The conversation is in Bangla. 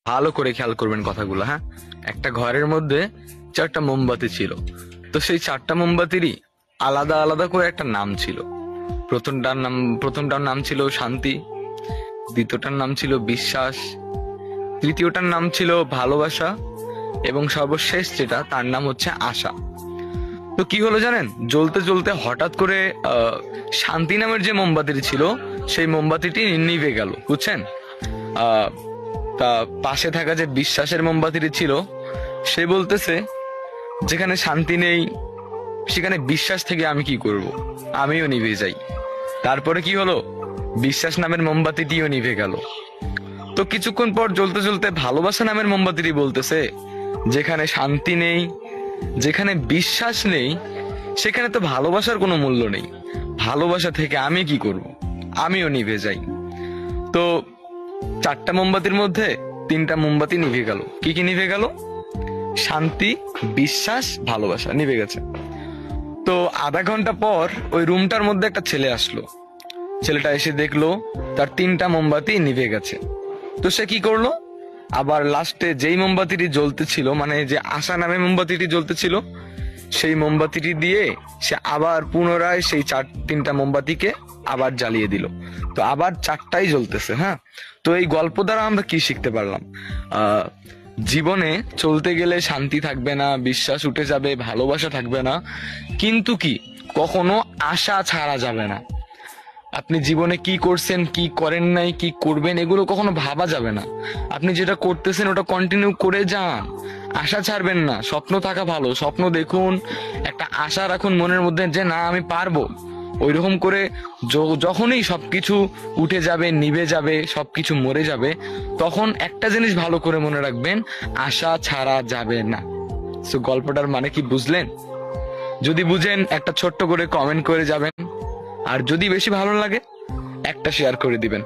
ভালো করে খেয়াল করবেন কথাগুলো, হ্যাঁ। একটা ঘরের মধ্যে 4টা মোমবাতি ছিল। তো সেই 4টা মোমবাতিরই আলাদা আলাদা করে একটা নাম ছিল। প্রথমটার নাম ছিল শান্তি, দ্বিতীয়টার নাম ছিল বিশ্বাস, তৃতীয়টার নাম ছিল ভালোবাসা, এবং সর্বশেষ যেটা তার নাম হচ্ছে আশা। তো কি হলো জানেন, জ্বলতে জ্বলতে হঠাৎ করে শান্তি নামের যে মোমবাতিটি ছিল সেই মোমবাতিটি নিভে গেল, বুঝছেন। আহ তা পাশে থাকা যে বিশ্বাসের মোমবাতিটি ছিল সে বলতেছে, যেখানে শান্তি নেই সেখানে বিশ্বাস থেকে আমি কি করব, আমিও নিভে যাই। তারপরে কি হলো, বিশ্বাস নামের মোমবাতিটিও নিভে গেল। তো কিছুক্ষণ পর জ্বলতে জ্বলতে ভালোবাসা নামের মোমবাতিটি বলতেছে, যেখানে শান্তি নেই, যেখানে বিশ্বাস নেই, সেখানে তো ভালোবাসার কোনো মূল্য নেই, ভালোবাসা থেকে আমি কি করব, আমিও নিভে যাই। তো 4টা মোমবাতির মধ্যে 3টা মোমবাতি নিভে গেল। কি কি নিভে গেল? শান্তি, বিশ্বাস, ভালোবাসা নিভে গেছে। তো আধা ঘন্টা পর ওই রুমটার মধ্যে একটা ছেলে আসলো। ছেলেটা এসে দেখলো তার 3টা মোমবাতি নিভে গেছে। তো সে কি করলো, আবার লাস্টে যেই মোমবাতিটি জ্বলতেছিল, মানে যে আশা নামে মোমবাতিটি জ্বলতেছিল, সেই মোমবাতিটি দিয়ে সে আবার পুনরায় সেই 3টা মোমবাতিকে আবার জ্বালিয়ে দিল। তো আবার 4টাই জ্বলতেছে, হ্যাঁ। তো এই গল্প দ্বারা আমরা কি শিখতে পারলাম? জীবনে চলতে গেলে শান্তি থাকবে না, বিশ্বাস উঠে যাবে, ভালোবাসা থাকবে না, কিন্তু কি কখনো আশা ছাড়া যাবে না। আপনি জীবনে কি করছেন, কি করেন নাই, কি করবেন, এগুলো কখনো ভাবা যাবে না। আপনি যেটা করতেছেন ওটা কন্টিনিউ করে যান, আশা ছাড়বেন না। স্বপ্ন থাকা ভালো, স্বপ্ন দেখুন, একটা আশা রাখুন মনের মধ্যে যে না আমি পারবো। ওইরকম করে যখনই সবকিছু উঠে যাবে, নিভে যাবে, সবকিছু মরে যাবে, তখন একটা জিনিস ভালো করে মনে রাখবেন, আশা ছাড়া যাবে না। সো গল্পটার মানে কি বুঝলেন? যদি বুঝেন একটা ছোট্ট করে কমেন্ট করে যাবেন, আর যদি বেশি ভালো লাগে একটা শেয়ার করে দিবেন।